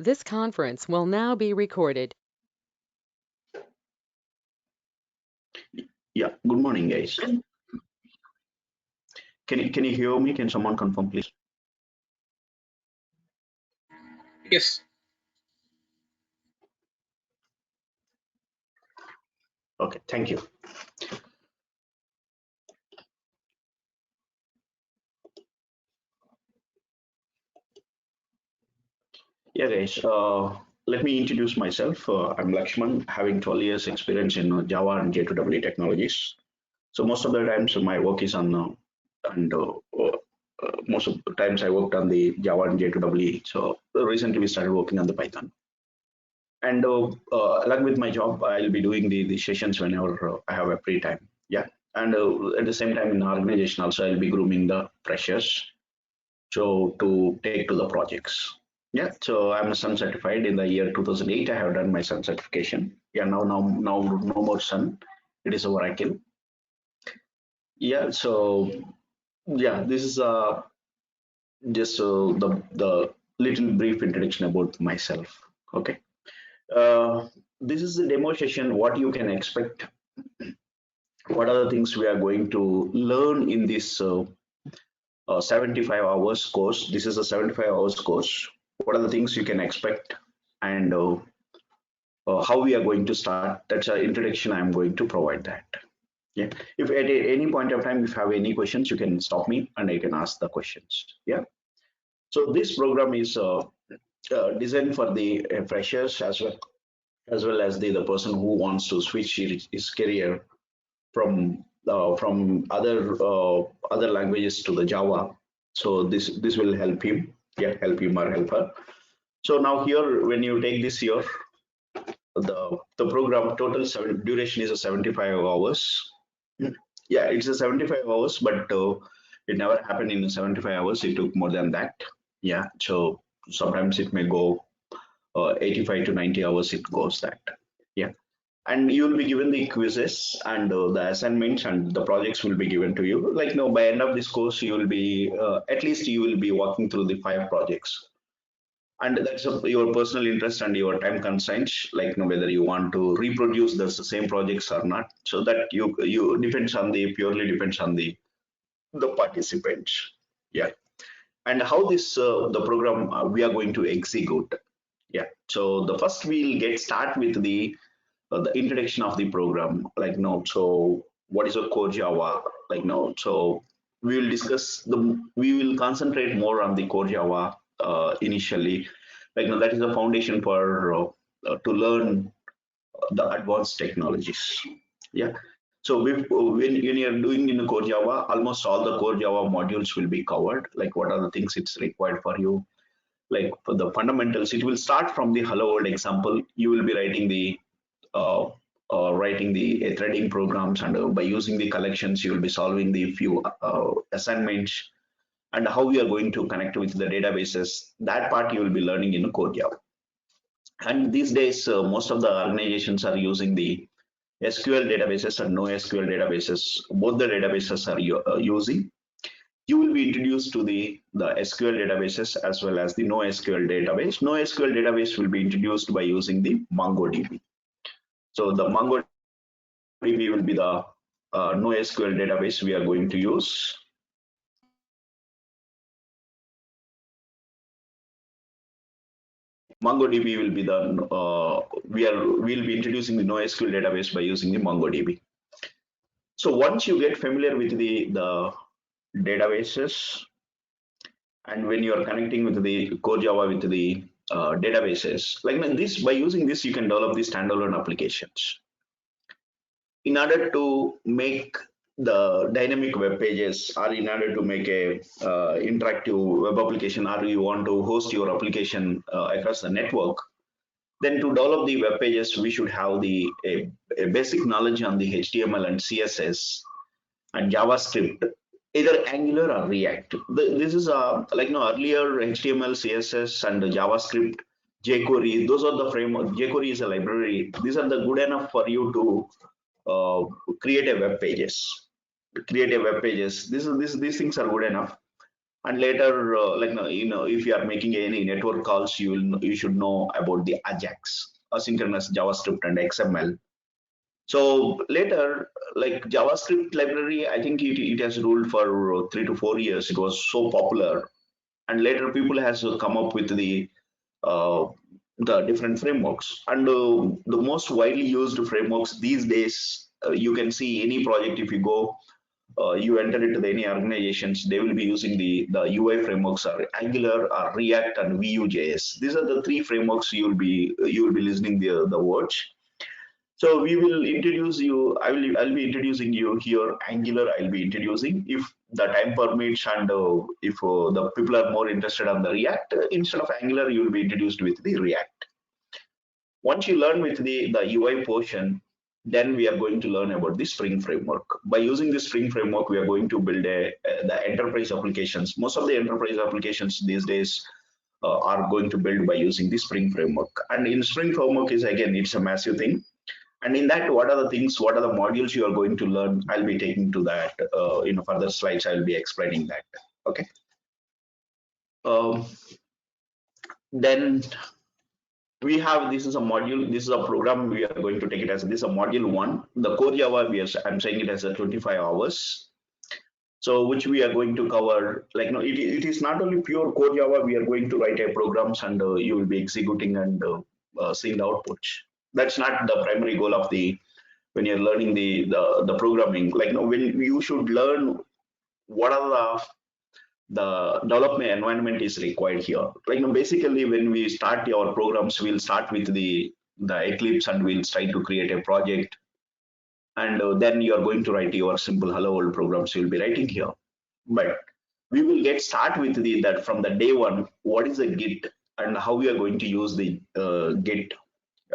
This conference will now be recorded. Yeah, good morning, guys. Can you hear me? Can someone confirm, please? Yes. Okay, thank you. Yeah, guys. Let me introduce myself. I'm Lakshman, having 12 years experience in Java and J2EE technologies. So most of the times my work is on and most of the times I worked on the Java and J2EE. So recently we started working on the Python. And along with my job, I'll be doing the sessions whenever I have a free time. Yeah. And at the same time in the organization also, I'll be grooming the freshers so to take to the projects. Yeah, so I'm Sun certified in the year 2008. I have done my Sun certification. Yeah, now no more Sun. It is Oracle. Yeah, so yeah, this is just the little brief introduction about myself. Okay, this is the demo session. What you can expect. What are the things we are going to learn in this 75 hours course? This is a 75 hours course. What are the things you can expect, and how we are going to start? That's an introduction. I'm going to provide that. Yeah. If at any point of time, if you have any questions, you can stop me and I can ask the questions. Yeah. So this program is designed for the freshers as well as the person who wants to switch his career from other languages to the Java. So this will help him. Yeah, help him or help her. So now here, when you take this year, the program total duration is a 75 hours. Yeah, it's a 75 hours, but it never happened in 75 hours. It took more than that. Yeah, so sometimes it may go 85 to 90 hours. It goes that. Yeah, and you will be given the quizzes and the assignments and the projects will be given to you. Like no, by end of this course, you will be at least you will be walking through the 5 projects, and that's your personal interest and your time constraints, like you know, whether you want to reproduce the same projects or not. So that you depends on the purely depends on the participants. Yeah, and how this the program we are going to execute. Yeah, so the first we'll get start with the introduction of the program, like no, so what is a core Java, like no, so we will discuss we will concentrate more on the core Java initially, like no, that is the foundation for to learn the advanced technologies. Yeah, so when you're doing in the core Java, almost all the core Java modules will be covered, like what are the things it's required for you, like for the fundamentals. It will start from the hello world example. You will be uh, writing the threading programs, and by using the collections you will be solving the few assignments, and how we are going to connect with the databases. That part you will be learning in core Java. And these days most of the organizations are using the SQL databases and NoSQL databases. Both the databases are using. You will be introduced to the SQL databases as well as the NoSQL database. NoSQL database will be introduced by using the MongoDB. So the MongoDB will be the NoSQL database we are going to use. MongoDB will be the we'll be introducing the NoSQL database by using the MongoDB. So once you get familiar with the databases, and when you are connecting with the core Java with the databases, like this, by using this, you can develop the standalone applications. In order to make the dynamic web pages, or in order to make a interactive web application, or you want to host your application across the network, then to develop the web pages, we should have a basic knowledge on the HTML and CSS and JavaScript, either Angular or React. This is like no earlier HTML, CSS, and JavaScript, jQuery. Those are the framework. jQuery is a library. These are the good enough for you to uh, create a web pages. Create a web pages. These things are good enough. And later, if you are making any network calls, you should know about the Ajax, asynchronous JavaScript and XML. So later, like JavaScript library, I think it has ruled for 3 to 4 years. It was so popular, and later people has come up with uh, the different frameworks. And the most widely used frameworks these days, you can see any project if you go, you enter into any organizations, they will be using the UI frameworks are Angular, or React, and Vue.js. These are the three frameworks you will be listening the words. So we will introduce you. I'll be introducing you here. Angular I'll be introducing if the time permits, and if the people are more interested on the React, instead of Angular you will be introduced with the React. Once you learn with the UI portion, then we are going to learn about the Spring framework. By using the Spring framework, we are going to build the enterprise applications. Most of the enterprise applications these days are going to build by using the Spring framework. And in Spring framework is, again, it's a massive thing. And in that, what are the things, what are the modules you are going to learn? I'll be taking to that in further slides. I'll be explaining that. Okay. Um, then we have, this is a module, this is a program, we are going to take it as this is a module 1. The core Java, I'm saying it as a 25 hours. So which we are going to cover, like, no, it is not only pure core Java, we are going to write a programs, and you will be executing and seeing the outputs. That's not the primary goal of when you're learning the programming. Like, no, when you should learn what are the development environment is required here. Like, basically, when we start our programs, we'll start with the Eclipse, and we'll try to create a project, and then you are going to write your simple hello world programs you'll be writing here. But we will get start with that from the day one. What is a Git, and how we are going to use the Git?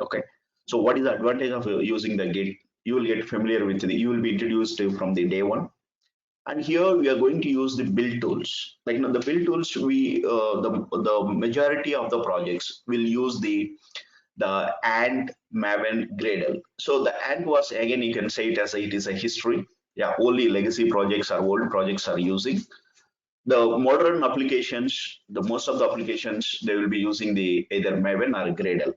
Okay, so what is the advantage of using the Git? You will get familiar with you will be introduced to from the day one. And here we are going to use the build tools. Like, the build tools, the majority of the projects will use the Ant, Maven, Gradle. So the Ant was, again, you can say it is a history. Yeah, only legacy projects or old projects are using. The modern applications, the most of the applications, they will be using the either Maven or Gradle.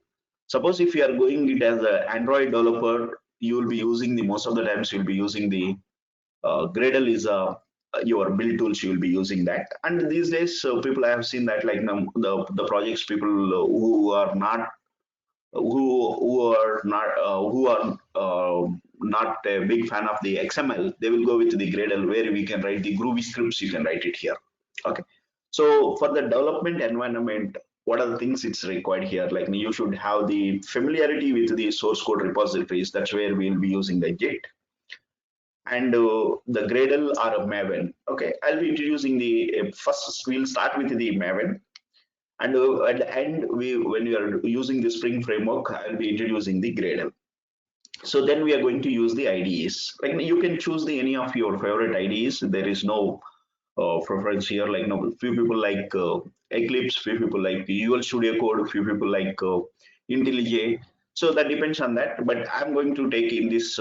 Suppose if you are going it as an Android developer, you will be using the most of the times you'll be using the Gradle is your build tools. You will be using that. And these days, people, I have seen that, like, the projects, people who are not a big fan of the XML, they will go with the Gradle, where we can write the Groovy scripts. You can write it here. Okay. So for the development environment, what are the things it's required here? Like, you should have the familiarity with the source code repositories. That's where we'll be using the Git and the Gradle or a Maven. Okay, I'll be introducing the first. We'll start with the Maven, and at the end, when we are using the Spring framework, I'll be introducing the Gradle. So then we are going to use the IDEs. Like, you can choose any of your favorite IDEs. There is no preference here. Like, no, few people like Eclipse, few people like UL Studio Code, few people like IntelliJ. So that depends on that. But I'm going to take in this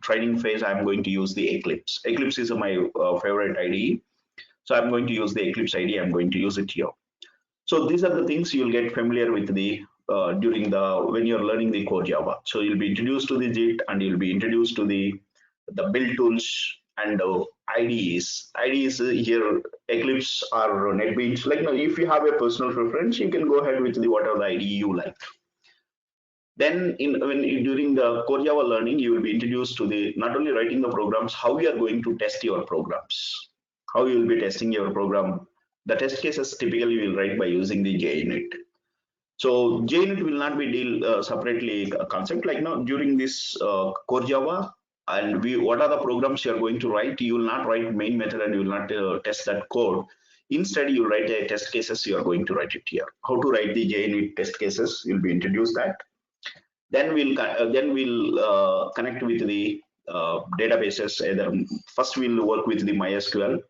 training phase, I'm going to use the Eclipse. Eclipse is my favorite IDE. So I'm going to use the Eclipse IDE. I'm going to use it here. So these are the things you'll get familiar with during when you're learning the core Java. So you'll be introduced to the Git, and you'll be introduced to the build tools and IDEs. IDEs here, Eclipse or NetBeans. Like, if you have a personal preference, you can go ahead with whatever the IDE you like. Then during the core Java learning, you will be introduced to the not only writing the programs, how you are going to test your programs, how you will be testing your program. The test cases typically you will write by using the JUnit. So JUnit will not be deal separately concept. Like, now during this core Java, and what are the programs you are going to write? You will not write main method, and you will not test that code. Instead, you write a test cases. You are going to write it here. How to write the JUnit test cases? You'll be introduced that. Then we'll connect with the databases. Either first we'll work with the MySQL.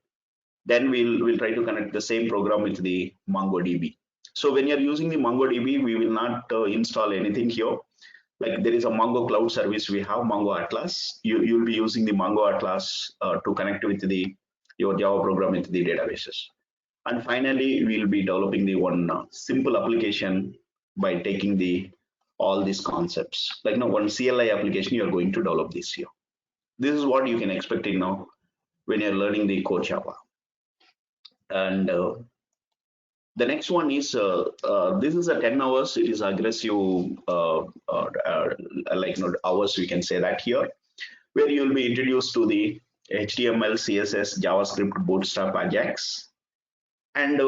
Then we'll try to connect the same program with the MongoDB. So when you're using the MongoDB, we will not install anything here. Like, there is a Mongo cloud service we have, Mongo Atlas. You'll be using the Mongo Atlas to connect with the your Java program into the databases. And finally, we'll be developing the one simple application by taking the all these concepts. Like now, one CLI application you are going to develop this year. This is what you can expect in now when you're learning the core Java. And the next one is this is a 10 hours. It is aggressive like hours, we can say that here, where you will be introduced to the HTML, CSS, JavaScript, Bootstrap, Ajax, and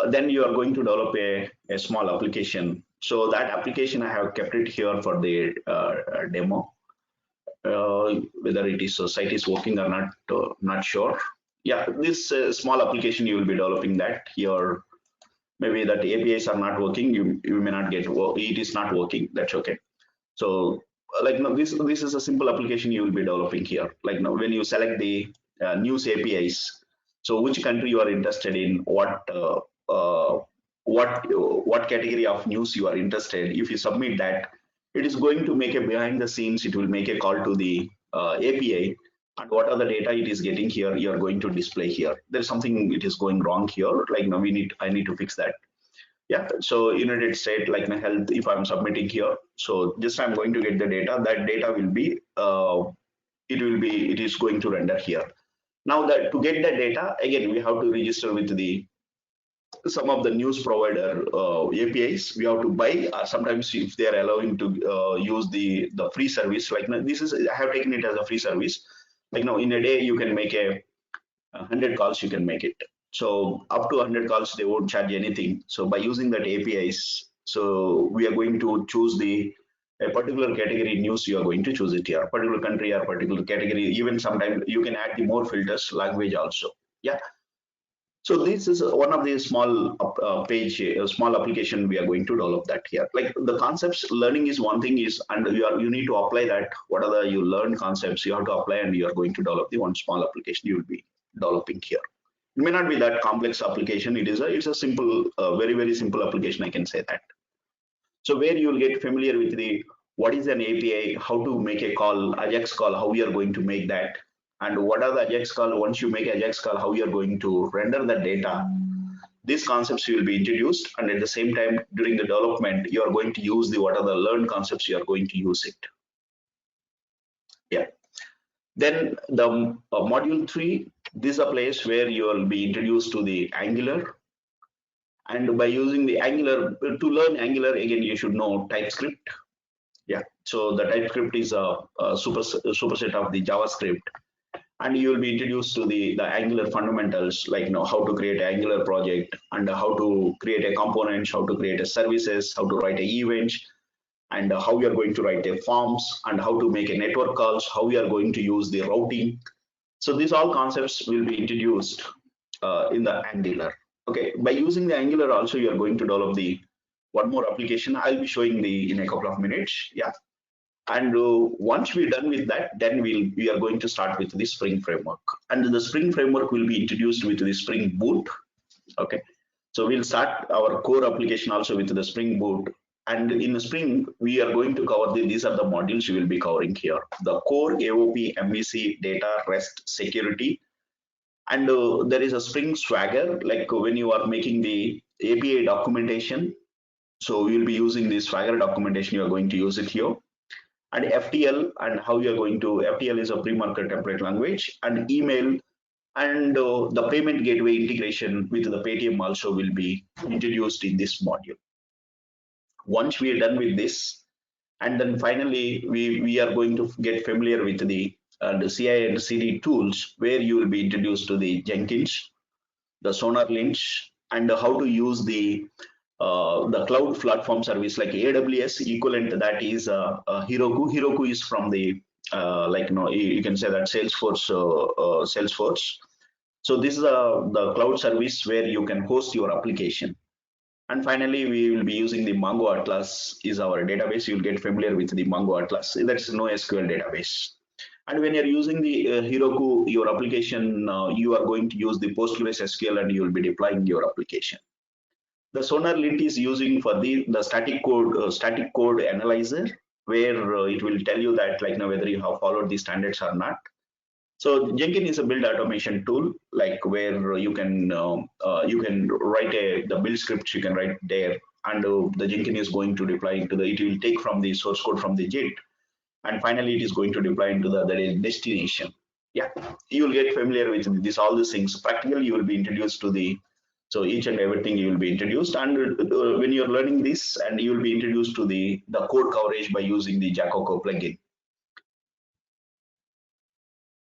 then you are going to develop a small application. So that application I have kept it here for the demo. Whether it is site is working or not sure. Yeah, this small application you will be developing that here. Maybe that APIs are not working. You may not get it is not working. That's okay. So like now this is a simple application you will be developing here. Like now when you select the news APIs, so which country you are interested in, what category of news you are interested. If you submit that, it is going to make a behind the scenes. It will make a call to the API, and what are the data it is getting here. You are going to display here. There's something it is going wrong here. Like now I need to fix that. Yeah, so United States, like my health, if I'm submitting here, so just I'm going to get the data. That data will be it is going to render here. Now that to get the data, again we have to register with the some of the news provider APIs. We have to buy. Sometimes if they are allowing to use the free service, like now, this is I have taken it as a free service. Like now in a day you can make a 100 calls, you can make it. So up to 100 calls, they won't charge anything. So by using that APIs, so we are going to choose a particular category news. You are going to choose it here, particular country or particular category. Even sometimes you can add the more filters, language also. Yeah. So this is one of the small small application we are going to develop that here. Like the concepts learning is one thing is, and you need to apply that. What are the you learn concepts you have to apply, and you are going to develop the one small application you will be developing here. It may not be that complex application. It's a simple, very simple application. I can say that. So where you will get familiar with the what is an API, how to make a call, Ajax call, how we are going to make that, and what are the Ajax call. Once you make Ajax call, how you are going to render the data. These concepts will be introduced, and at the same time during the development, you are going to use the what are the learned concepts you are going to use it. Yeah. Then the module 3, this is a place where you will be introduced to the Angular. And by using the Angular, to learn Angular, again, you should know TypeScript. Yeah, so the TypeScript is a superset of the JavaScript. And you will be introduced to the Angular fundamentals, like how to create an Angular project, and how to create a component, how to create a services, how to write an event, and how we are going to write a forms, and how to make a network calls, how we are going to use the routing. So these all concepts will be introduced in the Angular. Okay, by using the Angular also you are going to develop the one more application. I'll be showing in a couple of minutes. Yeah, and once we're done with that, then we are going to start with the Spring framework, and the Spring framework will be introduced with the Spring Boot. Okay, so we'll start our core application also with the Spring Boot. And in the Spring, we are going to cover these are the modules we will be covering here: the core, AOP, MVC, data, REST, security. And there is a Spring Swagger, like when you are making the API documentation. So we'll be using this Swagger documentation. You are going to use it here. And FTL, and how you are going to, FTL is a pre-market template language, and email, and the payment gateway integration with the Paytm also will be introduced in this module. Once we are done with this, and then finally we are going to get familiar with the CI and CD tools, where you will be introduced to the Jenkins, the Sonar Lynch, and how to use the cloud platform service like AWS equivalent. That is Heroku. Heroku is from the you can say that Salesforce. Salesforce. So this is the cloud service where you can host your application. And finally, we will be using the Mongo Atlas is our database. You'll get familiar with the Mongo Atlas. That's no SQL database. And when you're using the Heroku, your application, you are going to use the Postgres SQL, and you will be deploying your application. The Sonar Lint is using for the static code analyzer, where it will tell you that whether you have followed the standards or not. So Jenkins is a build automation tool, like where you can write the build scripts you can write there, and the Jenkins is going to deploy into the. It will take from the source code from the Git, and finally it is going to deploy into the destination. Yeah, you will get familiar with this all these things. Practically, you will be introduced to the so each and everything you will be introduced, and when you're learning this, and you will be introduced to the code coverage by using the Jacoco plugin.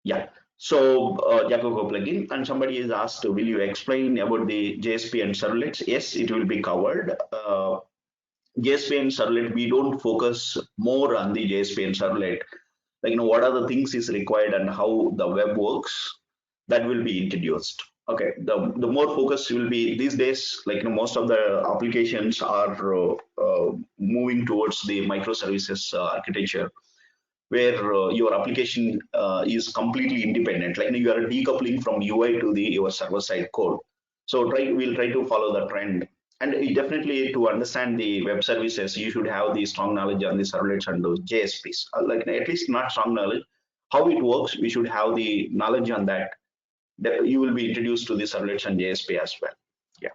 Yeah. So Jacoco plugin, and somebody is asked, will you explain about the JSP and servlets? Yes, it will be covered. JSP and servlet, we don't focus more on the JSP and servlet. Like, what are the things is required and how the web works, that will be introduced. Okay, the more focus will be these days, like, most of the applications are moving towards the microservices architecture, where your application is completely independent, like you are decoupling from UI to the your server side code. So we'll try to follow the trend, and definitely to understand the web services, you should have the strong knowledge on the servlets and those JSPs. Like, at least not strong knowledge, how it works, we should have the knowledge on that. That you will be introduced to the servlets and JSP as well. Yeah.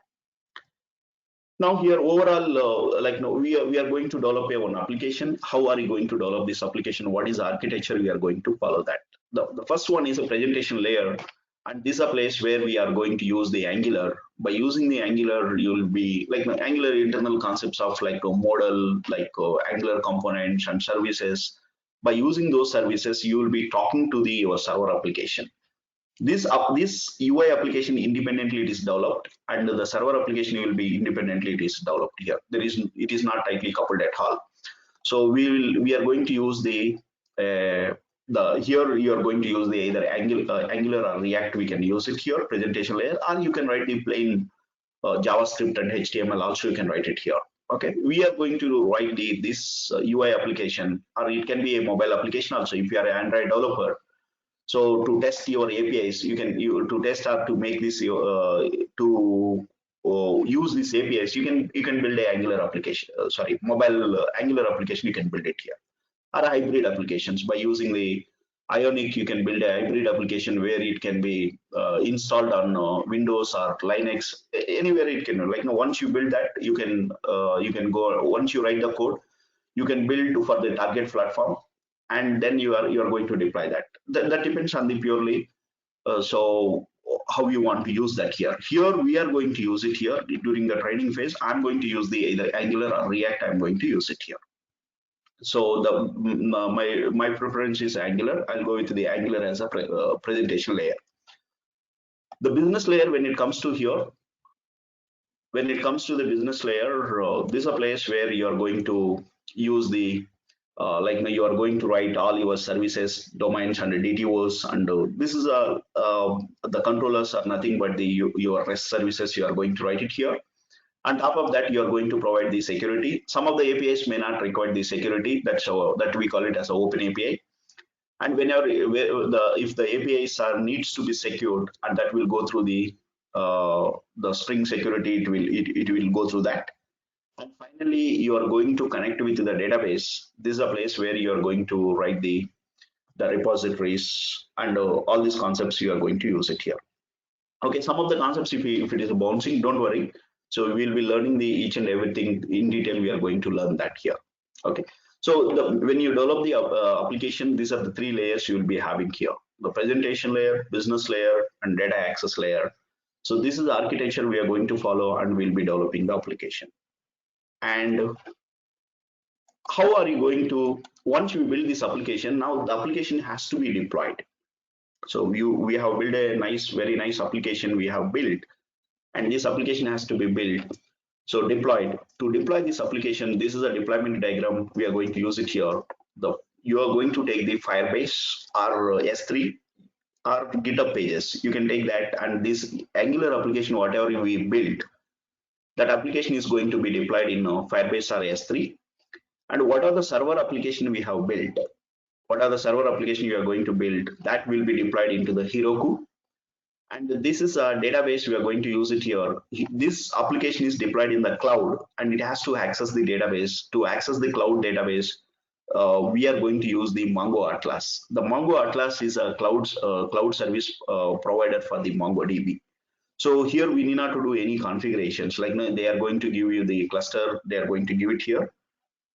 Now here overall, like, we are going to develop a one application. How are you going to develop this application? What is the architecture we are going to follow that? The first one is a presentation layer, and this is a place where we are going to use the Angular. By using the Angular, you will be like the Angular internal concepts of like a model, like Angular components and services. By using those services, you will be talking to the your server application. This UI application independently it is developed, and the server application will be independently it is developed here. It is not tightly coupled at all. So we are going to use here you are going to use the either Angular or React. We can use it here, presentation layer, or you can write the plain JavaScript and HTML also. You can write it here. Okay, we are going to write this UI application, or it can be a mobile application also if you are an Android developer. So to test your APIs, to test or to make this to use these APIs, you can build a Angular application. Mobile Angular application. You can build it here, or hybrid applications by using the Ionic. You can build a hybrid application where it can be installed on Windows or Linux, anywhere it can. Like, once you build that, you can go. Once you write the code, you can build for the target platform, and then you are going to deploy that. That depends on the purely so how you want to use that here. Here we are going to use it here during the training phase. I'm going to use the either Angular or React. I'm going to use it here. So my preference is Angular. I'll go with the Angular as a presentation layer. The business layer, when it comes to here, when it comes to the business layer, this is a place where you are going to use the like, you are going to write all your services, domains, and DTOs, and this is the controllers are nothing but your REST services. You are going to write it here. On top of that, you are going to provide the security. Some of the APIs may not require the security. That we call it as an open API. And whenever if the APIs needs to be secured, and that will go through the string security, it will go through that. And finally, you are going to connect with the database. This is a place where you are going to write the repositories, and all these concepts you are going to use it here. Okay, some of the concepts, if it is bouncing, don't worry. So we'll be learning each and everything in detail. We are going to learn that here. Okay. So when you develop the application, these are the three layers you will be having here: the presentation layer, business layer, and data access layer. So this is the architecture we are going to follow, and we'll be developing the application. And how are you going to, once you build this application, now the application has to be deployed. So we have built a very nice application we have built, and this application has to be built. So deployed. To deploy this application, this is a deployment diagram. We are going to use it here. You are going to take the Firebase or S3 or GitHub pages. You can take that, and this Angular application, whatever we built, that application is going to be deployed in Firebase or S3. And what are the server application we have built? What are the server application you are going to build? That will be deployed into the Heroku. And this is a database we are going to use it here. This application is deployed in the cloud, and it has to access the database. To access the cloud database, we are going to use the Mongo Atlas. The Mongo Atlas is a cloud service provider for the MongoDB. So here we need not to do any configurations. Like they are going to give you the cluster. They are going to give it here.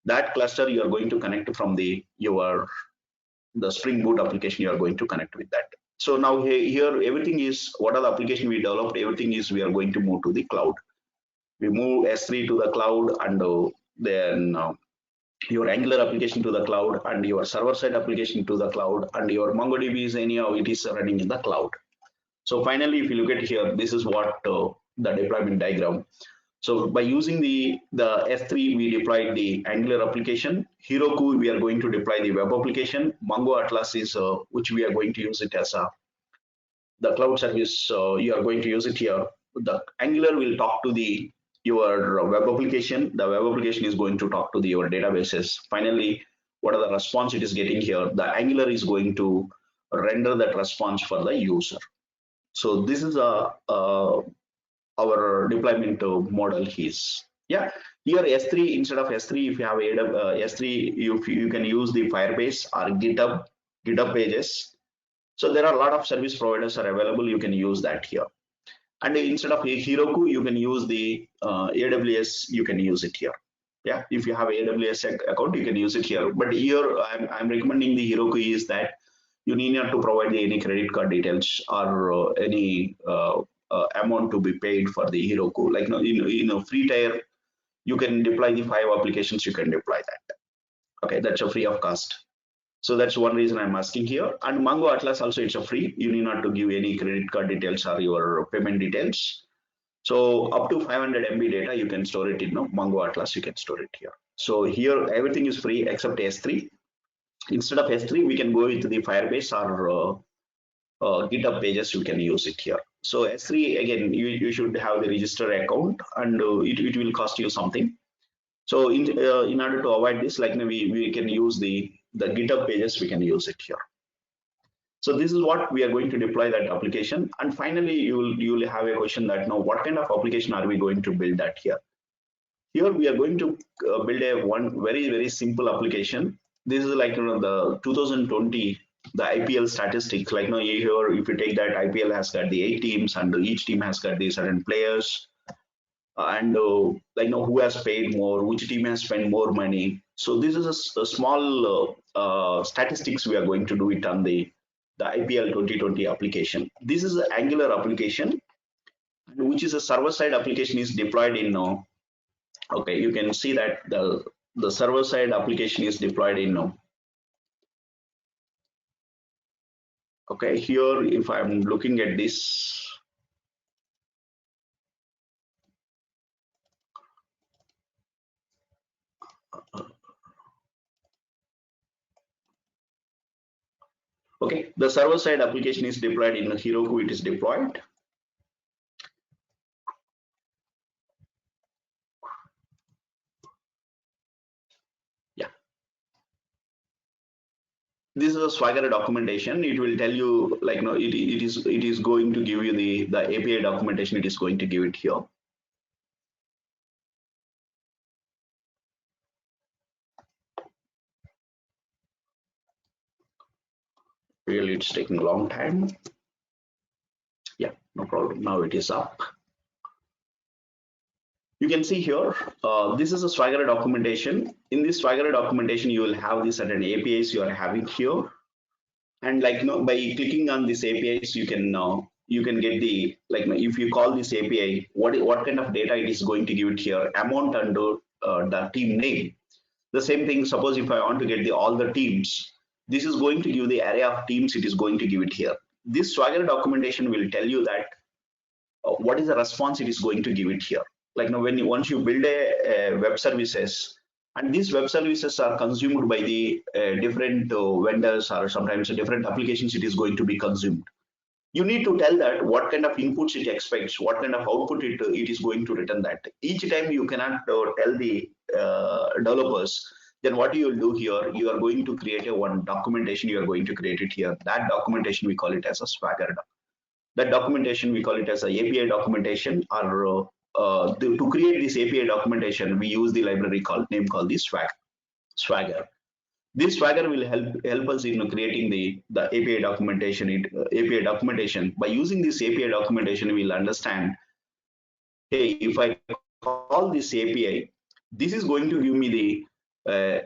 That cluster you are going to connect from the Spring Boot application. You are going to connect with that. So now here everything is what are the application we developed. Everything is we are going to move to the cloud. We move S3 to the cloud, and then your Angular application to the cloud, and your server-side application to the cloud, and your MongoDB is anyhow it is running in the cloud. So finally, if you look at here, this is what the deployment diagram. So by using the S3, we deployed the Angular application. Heroku, we are going to deploy the web application. Mongo Atlas is which we are going to use it as the cloud service. You are going to use it here. The Angular will talk to your web application. The web application is going to talk to your databases. Finally, what are the response it is getting here? The Angular is going to render that response for the user. So this is our deployment model is. Yeah, here S3, instead of S3, if you have S3, you can use the Firebase or GitHub pages. So there are a lot of service providers are available. You can use that here. And instead of Heroku, you can use the AWS. You can use it here. Yeah, if you have AWS account, you can use it here. But here I'm recommending the Heroku is that you need not to provide any credit card details or any amount to be paid for the Heroku. Like in a free tier, you can deploy the 5 applications. You can deploy that. Okay, that's a free of cost. So that's one reason I'm asking here. And Mongo Atlas also it's a free. You need not to give any credit card details or your payment details. So up to 500 MB data you can store it in Mongo Atlas. You can store it here. So here everything is free except S3. Instead of S3, we can go with the Firebase or GitHub pages. You can use it here. So S3 again, you should have the register account, and it will cost you something. So in order to avoid this, like we can use the GitHub pages. We can use it here. So this is what we are going to deploy that application. And finally, you will have a question that now what kind of application are we going to build that here? Here we are going to build one very simple application. This is like the 2020 the IPL statistics. Like here if you take that IPL has got the 8 teams and each team has got the certain players. And like who has paid more, which team has spent more money. So this is a small statistics we are going to do it on the IPL 2020 application. This is an Angular application, which is a server-side application is deployed in. Okay, you can see that the server-side application is deployed in. Okay, here if I'm looking at this. Okay, the server-side application is deployed in Heroku. It is deployed. Yeah. This is a Swagger documentation. It will tell you like it is going to give you the API documentation. It is going to give it here. Really, it's taking a long time. Yeah, no problem. Now it is up. You can see here, this is a Swagger documentation. In this Swagger documentation, you will have the certain APIs you are having here. And like by clicking on these APIs, you can get the if you call this API, what kind of data it is going to give it here, amount and the team name. The same thing. Suppose if I want to get all the teams, this is going to give the array of teams. It is going to give it here. This Swagger documentation will tell you that what is the response it is going to give it here. Like once you build a web services, and these web services are consumed by the different vendors or sometimes different applications, it is going to be consumed. You need to tell that what kind of inputs it expects, what kind of output it is going to return that. Each time you cannot tell the developers, then what you will do here, you are going to create one documentation, you are going to create it here. That documentation, we call it as a Swagger. That documentation, we call it as a API documentation, or to create this API documentation, we use the library name called the Swagger. This Swagger will help us in creating the API documentation. API documentation. By using this API documentation, we'll understand. Hey, if I call this API, this is going to give me the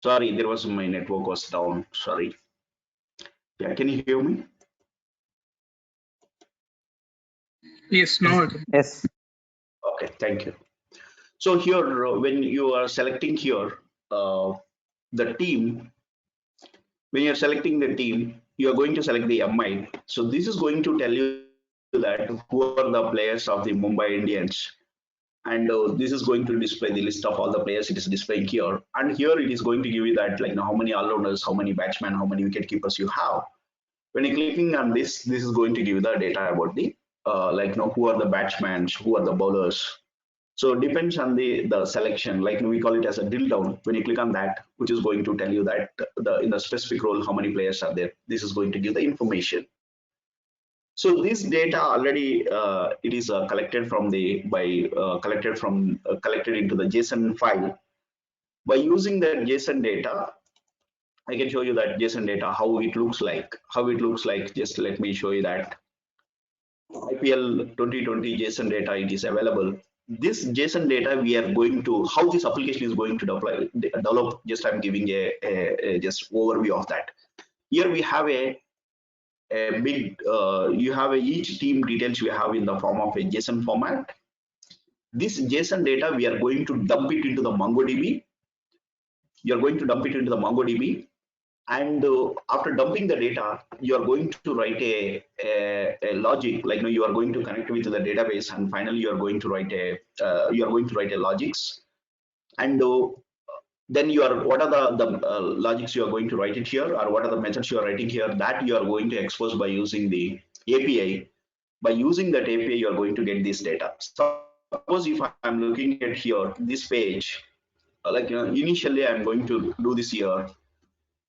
sorry, there was my network was down. Sorry. Yeah, can you hear me? Yes, now I can. Yes. Okay, thank you. So here, when you are selecting here the team, when you're selecting the team, you are going to select the MI. So this is going to tell you that who are the players of the Mumbai Indians. And this is going to display the list of all the players. It is displaying here. And here it is going to give you that, like, how many all-rounders, how many batsmen, how many wicket keepers you have. When you're clicking on this is going to give you the data about the, who are the batsmen, who are the bowlers. So it depends on the selection, like we call it as a drill down. When you click on that, which is going to tell you that in the specific role, how many players are there. This is going to give the information. So this data already it is collected from the collected into the JSON file. By using that JSON data, I can show you that JSON data how it looks like. How it looks like. Just let me show you that. IPL 2020 JSON data, it is available. This JSON data we are going to, how this application is going to develop, just I'm giving a just overview of that. Here we have a big, you have each team details we have in the form of a JSON format. This JSON data we are going to dump it into the MongoDB. You are going to dump it into the MongoDB. And after dumping the data, you are going to write a logic, like you are going to connect with the database, and finally you are going to write a logics. And then you are, what are the logics you are going to write it here, or what are the methods you are writing here, that you are going to expose by using the API. By using that API, you are going to get this data. Suppose if I'm looking at here this page, initially I'm going to do this here.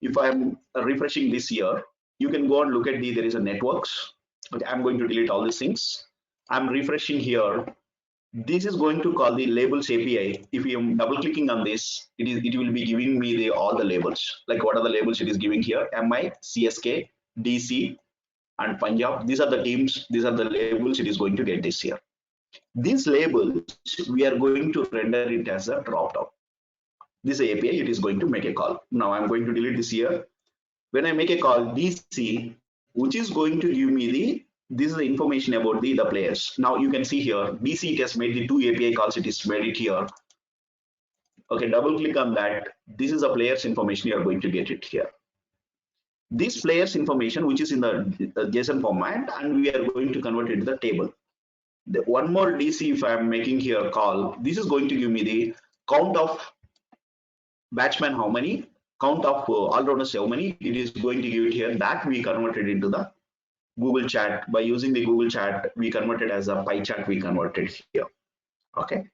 If I'm refreshing this here, you can go and look at there is a networks. Okay, I'm going to delete all these things. I'm refreshing here. This is going to call the labels API. If you am double clicking on this, it will be giving me all the labels. Like what are the labels it is giving here? MI, CSK, DC, and Punjab. These are the teams. These are the labels it is going to get this year. These labels we are going to render it as a drop down. This API it is going to make a call. Now I'm going to delete this here. When I make a call DC, which is going to give me this is the information about the players. Now you can see here DC it has made the two API calls. It is made it here. Okay, double click on that. This is the players information. You are going to get it here. This players information which is in the JSON format, and we are going to convert it to the table. One more DC if I am making here call, this is going to give me the count of batsmen how many, count of all-rounders how many. It is going to give it here. That we converted into the Google chat. By using the Google chat, we converted as a pie chart, we converted here. Okay.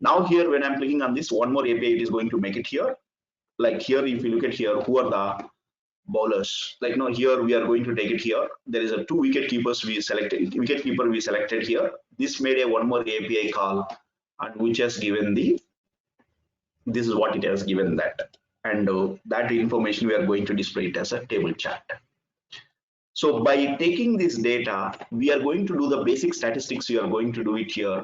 Now here when I'm clicking on this one more API, it is going to make it here. Like here, if you look at here, who are the bowlers? Like now here we are going to take it here. There is a two wicket keepers we selected. Wicket keeper we selected here. This made a one more API call, and which has given this is what it has given that, and that information we are going to display it as a table chart. So by taking this data, we are going to do the basic statistics. We are going to do it here.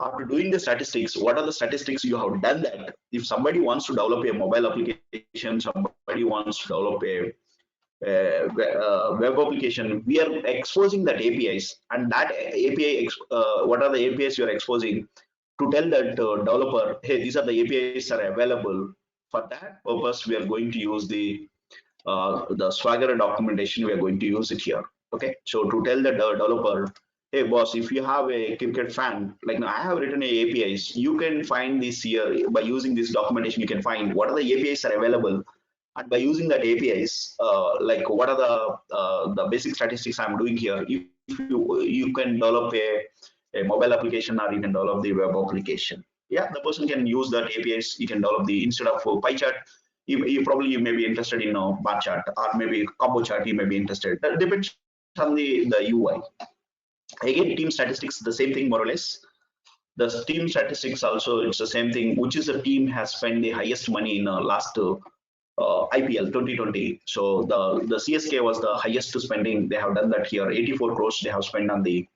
After doing the statistics, what are the statistics you have done that? If somebody wants to develop a mobile application, somebody wants to develop a web application, we are exposing that APIs, and that API, what are the APIs you are exposing to tell that developer, hey, these are the APIs are available. For that purpose, we are going to use the Swagger documentation. We are going to use it here. Okay, so to tell the developer, hey boss, if you have a cricket fan, like now I have written a APIs, you can find this here by using this documentation. You can find what are the APIs are available, and by using that APIs, like what are the basic statistics I'm doing here. If you can develop a mobile application, or you can develop the web application. Yeah, the person can use that APIs. You can develop the instead of pie chart. You probably you may be interested in a bar chart, or maybe combo chart. You may be interested. That depends on the UI. Again, team statistics, the same thing more or less. The team statistics also, it's the same thing. Which is the team has spent the highest money in last IPL 2020. So the CSK was the highest spending. They have done that here. 84 crores they have spent on the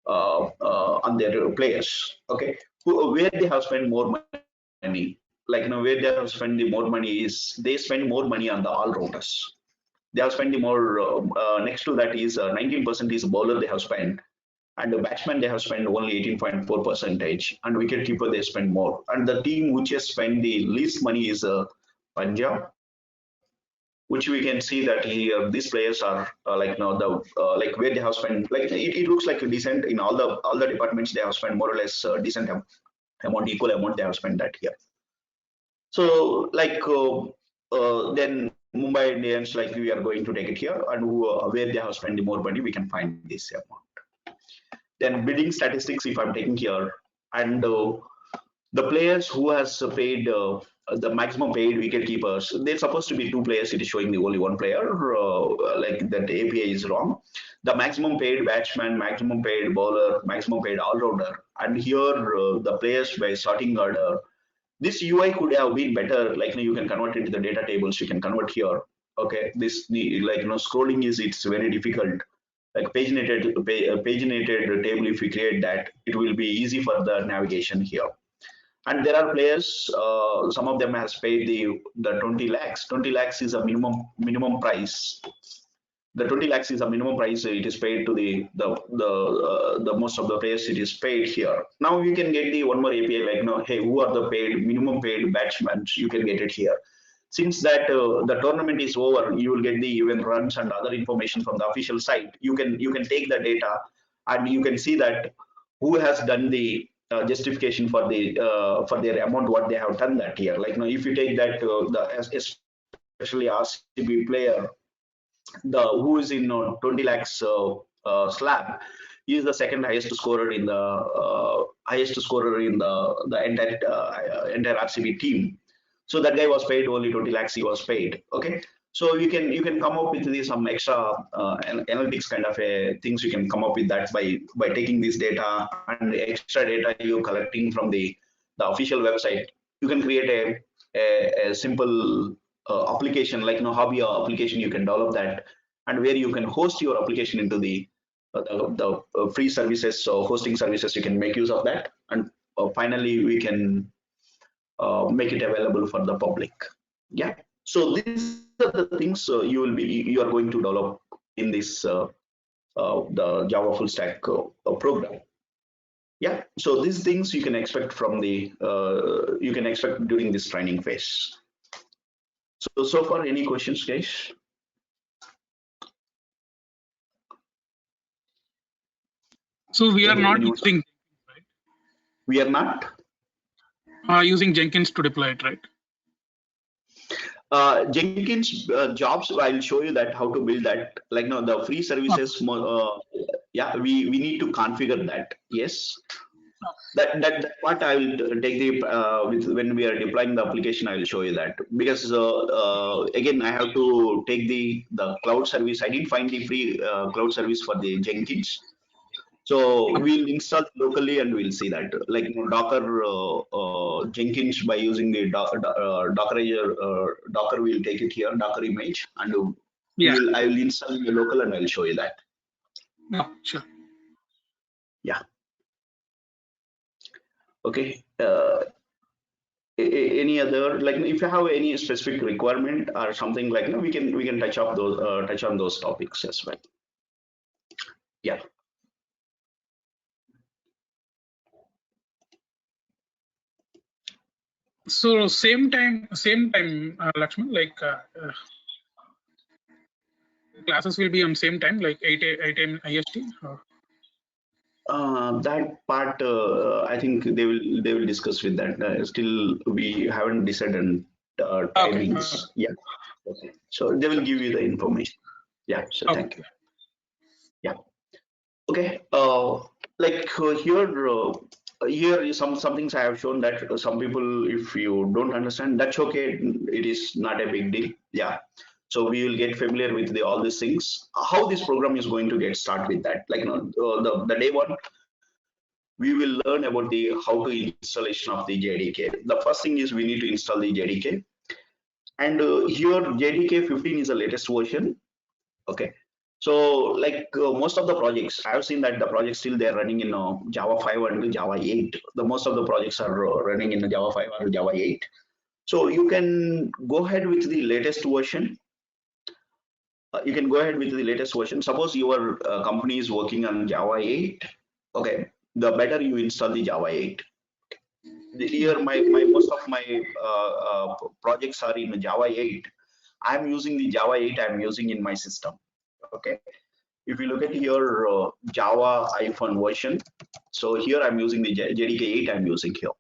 on their players. Okay, where they have spent more money. Like where they have spent the more money is they spend more money on the all-rounders. They have spent the more. Next to that is 19% is bowler they have spent, and the batsman they have spent only 18.4 percentage, and wicket keeper they spend more. And the team which has spent the least money is Punjab, which we can see that here these players are like like where they have spent, like it looks like a decent in all the departments. They have spent more or less decent amount, equal amount they have spent that here. So like then Mumbai Indians, like we are going to take it here, and where they have spent more money, we can find this amount. Then bidding statistics, if I'm taking here, and the players who has paid the maximum paid wicket keepers, they're supposed to be two players. It is showing the only one player. Like that API is wrong. The maximum paid batsman, maximum paid bowler, maximum paid all-rounder, and here the players by sorting order. This UI could have been better. Like you can convert it to the data tables. You can convert here. Okay, this like scrolling is it's very difficult. Like paginated table, if we create that, it will be easy for the navigation here. And there are players, some of them has paid the 20 lakhs. 20 lakhs is a minimum price. The 20 lakhs is a minimum price. It is paid to the most of the players. It is paid here. Now you can get the one more API like hey, who are the minimum paid batsmen? You can get it here. Since that the tournament is over, you will get the event runs and other information from the official site. You can take the data, and you can see that who has done the justification for their amount, what they have done that year. Like if you take that especially RCB player, the who is in 20 lakhs slab, he is the second highest scorer in the entire RCB team. So that guy was paid only 20 lakhs. He was paid. Okay. So you can come up with some extra analytics kind of things. You can come up with that by taking this data and the extra data you're collecting from the official website. You can create a simple application, like hobby application. You can develop that, and where you can host your application into the free services or hosting services. You can make use of that, and finally we can make it available for the public. Yeah. So these are the things you are going to develop in this the Java full stack program. Yeah. So these things you can expect from the you can expect during this training phase. So far, any questions, guys? So we are not Anyone? using We are not. using Jenkins to deploy it, right? Jenkins jobs. I'll show you that how to build that. Like no, the free services. Yeah, we need to configure that. Yes. That part I will take the when we are deploying the application. I will show you that, because again I have to take the cloud service. I didn't find the free cloud service for the Jenkins, so we'll install locally and we'll see that, like Docker Jenkins, by using the Docker Docker. We'll take it here, Docker image, and Yeah. I will install in the local and I'll show you that. No, sure. Yeah. Okay. Any other, like if you have any specific requirement or something, like we can touch up those touch on those topics as well. Yeah. So same time, Lakshman, like classes will be on same time, like 8 a.m. IST. That part I think they will discuss with that. Still we haven't decided Okay. timings. Yeah. Okay. So they will give you the information. Yeah. So thank you. Yeah. Okay. Like here is some things I have shown that some people, if you don't understand, that's okay. It is not a big deal. Yeah. So we will get familiar with all these things. How this program is going to get started with that? Like the day one, we will learn about the how to installation of the JDK. The first thing is we need to install the JDK, and here JDK 15 is the latest version. Okay. So like most of the projects, I have seen that the projects still they're running in Java 5 and Java 8. The most of the projects are running in Java 5 or Java 8. So you can go ahead with the latest version. You can go ahead with the latest version. Suppose your company is working on Java 8. Okay, the better you install the Java 8. Here my most of my projects are in Java 8. I'm using the Java 8 I'm using in my system. Okay. If you look at your Java iPhone version, so here I'm using the JDK 8 I'm using here.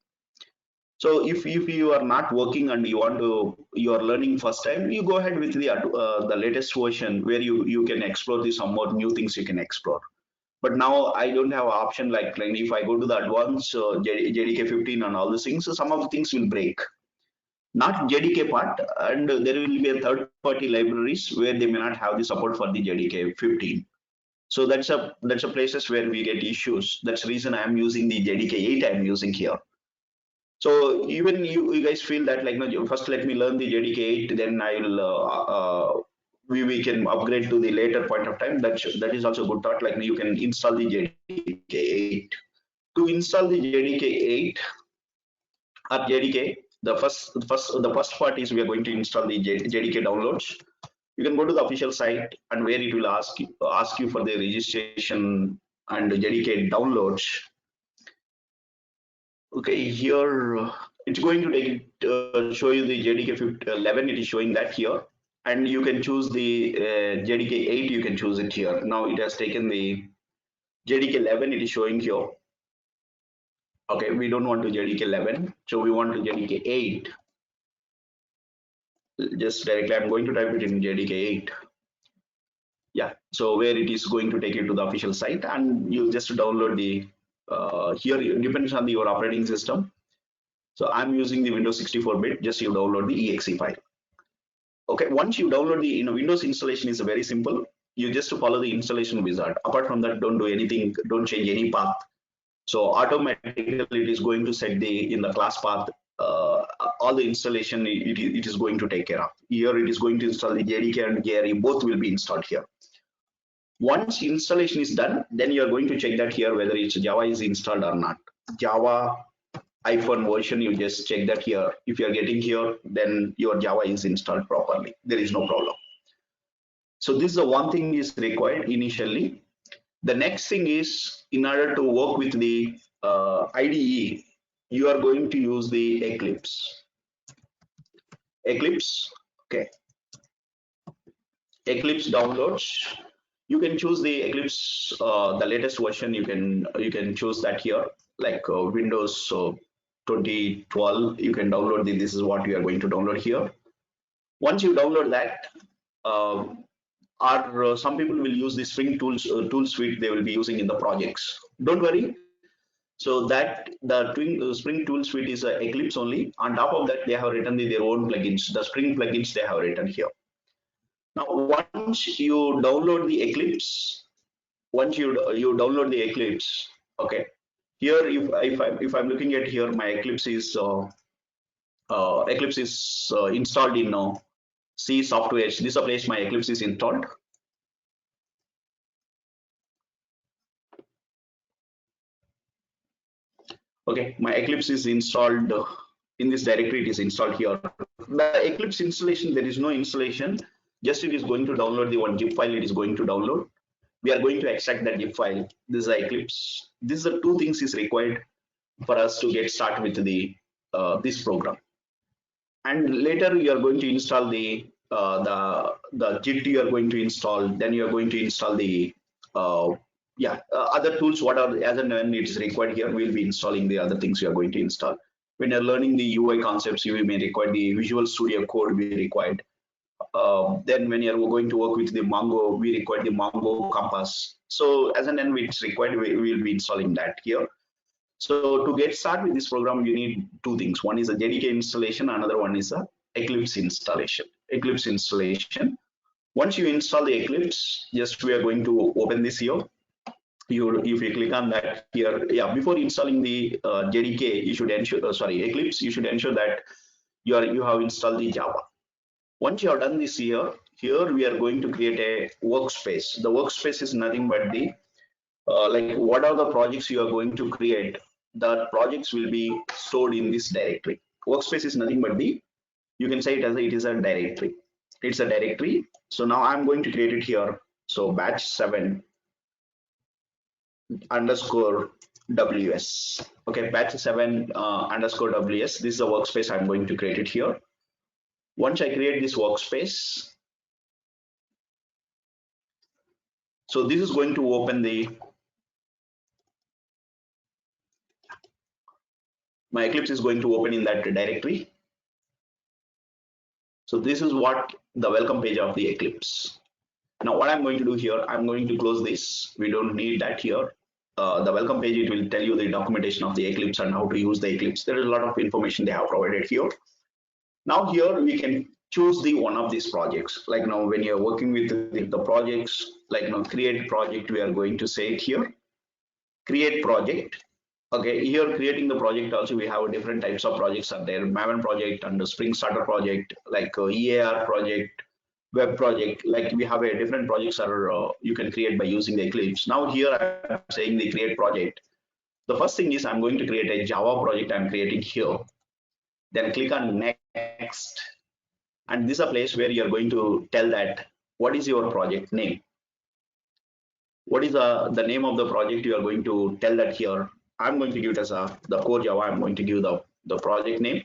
So if you are not working and you are learning first time, you go ahead with the latest version, where you can explore some more new things you can explore. But now I don't have an option, like if I go to the advanced JDK 15 and all these things, so some of the things will break. Not JDK part, and there will be a third-party libraries where they may not have the support for the JDK 15. So that's a places where we get issues. That's the reason I'm using the JDK 8 I'm using here. So even you guys feel that, like, no, first let me learn the JDK 8, then I will we can upgrade to the later point of time. That is also a good thought. Like you can install the JDK 8. To install the JDK 8 or JDK, the first part is we are going to install the JDK downloads. You can go to the official site, and where it will ask you for the registration and the JDK downloads. Okay, here it's going to take it, show you the JDK 11. It is showing that here, and you can choose the JDK 8. You can choose it here. Now it has taken the JDK 11. It is showing here. Okay, we don't want to JDK 11, so we want to JDK 8. Just directly, I'm going to type it in JDK 8. Yeah, so where it is going to take you to the official site, and you just download the here it depends on your operating system. So I'm using the Windows 64-bit. Just you download the exe file. Okay, once you download the Windows installation is very simple. You just follow the installation wizard. Apart from that, don't do anything, don't change any path. So automatically it is going to set the in the class path all the installation it is going to take care of. Here it is going to install the JDK and JRE, both will be installed here. Once installation is done, then you are going to check that here whether it's Java is installed or not. Java iPhone version, you just check that here. If you are getting here, then your Java is installed properly. There is no problem. So this is the one thing is required initially. The next thing is, in order to work with the IDE, you are going to use the Eclipse. Eclipse, okay. Eclipse downloads. You can choose the Eclipse, the latest version. You can choose that here, like Windows 2012. You can download the. This is what you are going to download here. Once you download that, some people will use the Spring tools tool suite. They will be using in the projects. Don't worry. So that the Spring tool suite is Eclipse only. On top of that, they have written their own plugins. The Spring plugins they have written here. Now, once you download the Eclipse, download the Eclipse, okay. Here, if I'm looking at here, my Eclipse is installed in C software. This is a place my Eclipse is installed. Okay, my Eclipse is installed in this directory. It is installed here. The Eclipse installation, there is no installation. Just it is going to download the one zip file. It is going to download. We are going to extract that zip file. This is Eclipse. These are two things is required for us to get started with the this program. And later you are going to install the JIT you are going to install. Then you are going to install the other tools. What are as and when it is required here, we'll be installing the other things you are going to install. When you're learning the UI concepts, you may require the Visual Studio Code. We required. Then when you're going to work with the Mongo, we require the Mongo Compass. So as and when it's required, we will be installing that here. So to get started with this program, you need two things. One is a JDK installation. Another one is a Eclipse installation. Eclipse installation. Once you install the Eclipse, just we are going to open this here. If you click on that here, before installing the JDK, you should ensure, Eclipse, you should ensure that you have installed the Java. Once you have done this here we are going to create a workspace. The workspace is nothing but the like what are the projects you are going to create. The projects will be stored in this directory. Workspace is nothing but you can say it is a directory. It's a directory. So now I'm going to create it here. So batch 7 underscore ws. Okay, batch 7 underscore ws. This is a workspace. I'm going to create it here. Once I create this workspace, so this is going to open my Eclipse is going to open in that directory. So this is what the welcome page of the Eclipse. Now what I'm going to do here, I'm going to close this. We don't need that here. The welcome page, it will tell you the documentation of the Eclipse and how to use the Eclipse. There is a lot of information they have provided here. Now here we can choose the one of these projects. Like now when you're working with the projects, like now create project, we are going to say it here. Create project. Okay, here creating the project also we have different types of projects are there. Maven project and the Spring Starter project, like EAR project, web project. Like we have a different projects are you can create by using the Eclipse. Now here I'm saying the create project. The first thing is I'm going to create a Java project. I'm creating here. Then click on next, and this is a place where you're going to tell that what is your project name. What is the name of the project you are going to tell that here. I'm going to give it as the core Java. I'm going to give the project name.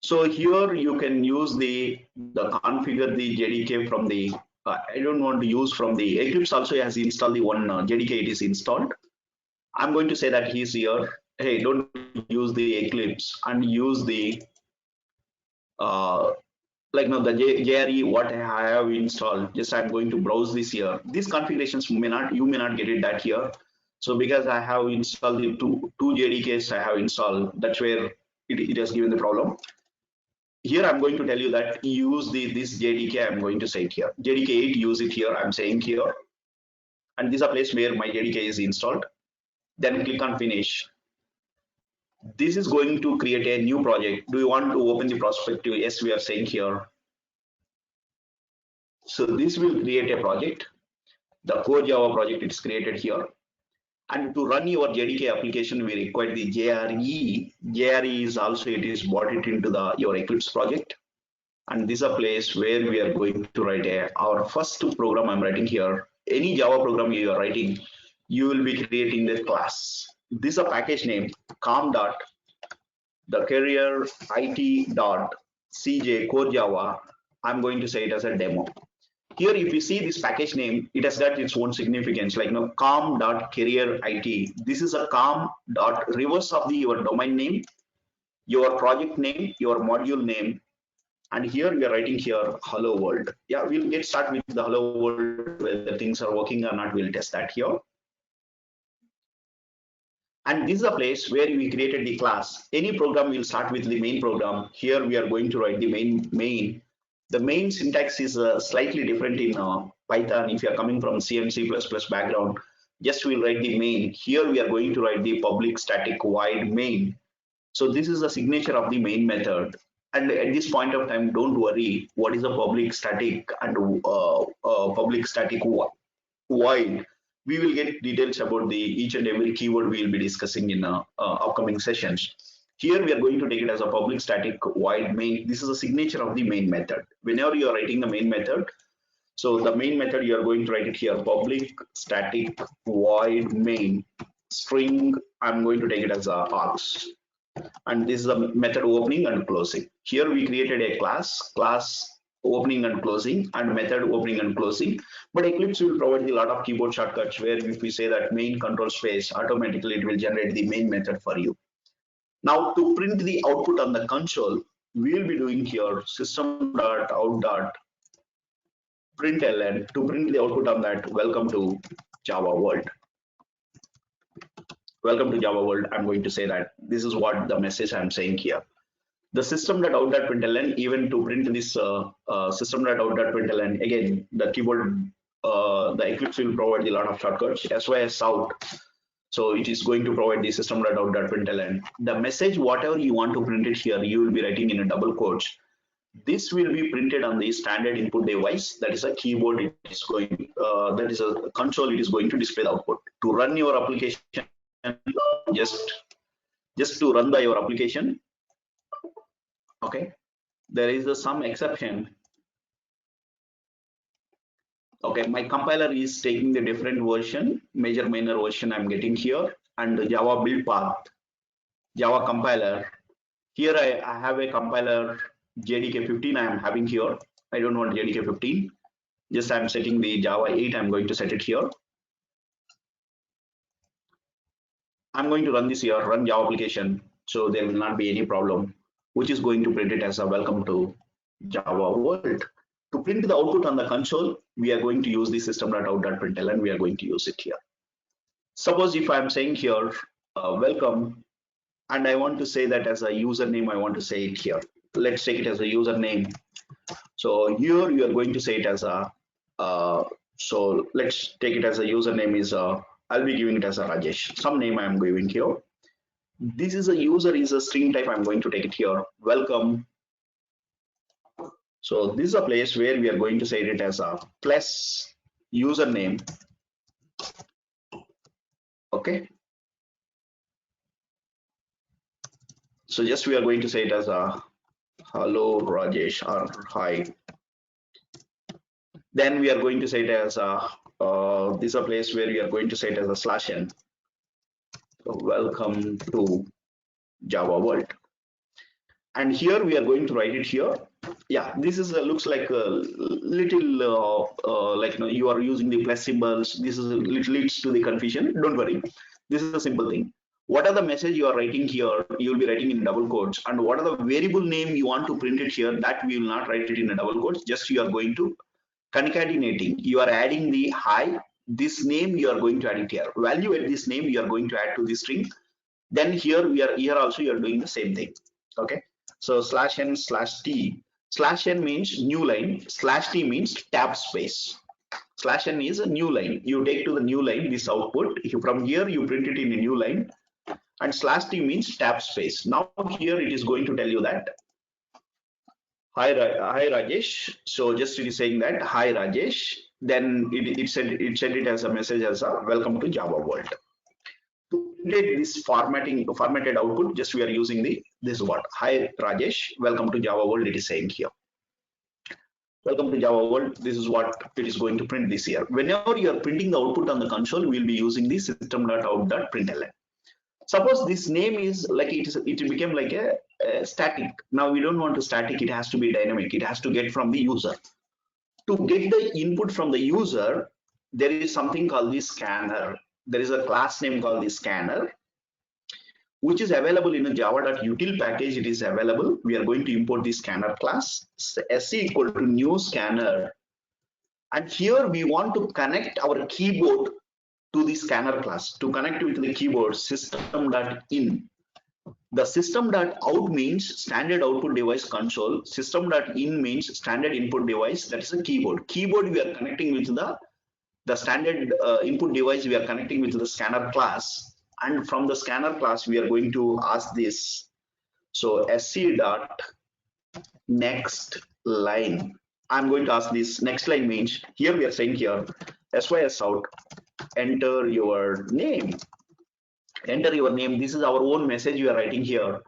So here you can use the configure the JDK from the I don't want to use from the Eclipse also has installed the one JDK it is installed. I'm going to say that he's here. Hey, don't use the Eclipse and use the like now the JRE what I have installed. Just I'm going to browse this here. These configurations you may not get it that here. So because I have installed the two JDKs I have installed, that's where it has given the problem. here I'm going to tell you that use this JDK. I'm going to say it here. JDK 8, use it here. I'm saying here. And this is a place where my JDK is installed. Then click on finish. This is going to create a new project. Do you want to open the perspective? Yes, we are saying here. So this will create a project. The core Java project is created here. And to run your JDK application, we require the JRE. JRE is also, it is brought it into your Eclipse project. And this is a place where we are going to write our first program I'm writing here. Any Java program you are writing, you will be creating the class. This is a package name, com dot the carrier it dot cj core Java. I'm going to say it as a demo. Here, if you see this package name, it has got its own significance, like com.carrier.it. This is a com.reverse of your domain name, your project name, your module name. And here we are writing here, hello world. Yeah, we'll get started with the hello world, whether things are working or not, we'll test that here. And this is a place where we created the class. Any program will start with the main program. Here we are going to write the main. The main syntax is slightly different in Python. If you are coming from C and C++ background, just we'll write the main. Here we are going to write the public static void main. So this is the signature of the main method. And at this point of time, don't worry what is a public static and public static void. We will get details about each and every keyword we will be discussing in upcoming sessions. Here we are going to take it as a public static void main. This is a signature of the main method. Whenever you are writing the main method, so the main method you are going to write it here, public static void main string. I'm going to take it as a args. And this is the method opening and closing. Here we created a class opening and closing and method opening and closing. But Eclipse will provide a lot of keyboard shortcuts where if we say that main control space, automatically it will generate the main method for you. Now to print the output on the console, we will be doing here system.out.println to print the output on that. Welcome to Java world. Welcome to Java world. I'm going to say that this is what the message I'm saying here. The system.out.println, even to print this system.out.println, again the keyboard, the Eclipse will provide a lot of shortcuts. Sys out. So it is going to provide the system.out.println. The message, whatever you want to print it here, you will be writing in a double quotes. This will be printed on the standard input device. That is a keyboard. It is going. That is a console. It is going to display the output. To run your application, just to run your application. Okay. There is some exception. Okay, my compiler is taking the different version, major minor version I'm getting here, and the Java build path, Java compiler. Here I have a compiler JDK 15 I am having here. I don't want JDK 15. Just I'm setting the Java 8. I'm going to set it here. I'm going to run this here, run Java application. So there will not be any problem, which is going to print it as a welcome to Java world. To print the output on the console, we are going to use the system.out.println. We are going to use it here. Suppose if I'm saying here, welcome, and I want to say that as a username, I want to say it here. Let's take it as a username. So here you are going to say it as a, so let's take it as a username is, I'll be giving it as a Rajesh. Some name I'm giving here. This is a user is a string type. I'm going to take it here. Welcome. So this is a place where we are going to say it as a plus username. Okay. So just we are going to say it as a hello Rajesh or hi. Then we are going to say it as a this is a place where we are going to say it as a /n. So welcome to Java world. And here we are going to write it here. Yeah, this is looks like a little like you are using the plus symbols. This is leads to the confusion. Don't worry. This is a simple thing. What are the message you are writing here? You will be writing in double quotes. And what are the variable name you want to print it here? That we will not write it in a double quotes. Just you are going to concatenating. You are adding the hi. This name you are going to add it here. Value at this name you are going to add to the string. Then here we are here also you are doing the same thing. Okay. So /n/t. /n means new line. /t means tab space. /n is a new line. You take to the new line this output. From here you print it in a new line. And /t means tab space. Now here it is going to tell you that hi Rajesh. So just it is saying that hi Rajesh. Then it sent it as a message as a welcome to Java world. To print this formatted output, just we are using this what hi Rajesh, welcome to Java world. It is saying here. Welcome to Java world. This is what it is going to print this year. Whenever you are printing the output on the console, we will be using the system.out.println. Suppose this name is like it became like a static. Now we don't want to static, it has to be dynamic. It has to get from the user. To get the input from the user, there is something called the scanner. There is a class name called the scanner, which is available in a java.util package. It is available. We are going to import the scanner class, sc equal to new scanner. And here we want to connect our keyboard to the scanner class. To connect with the keyboard, system.in. The system.out means standard output device console. System.in means standard input device, that is a keyboard. Keyboard we are connecting with the standard input device, we are connecting with the scanner class. And from the scanner class, we are going to ask this. So sc dot next line. I'm going to ask this next line means here we are saying here sys out, enter your name. Enter your name. This is our own message we are writing here.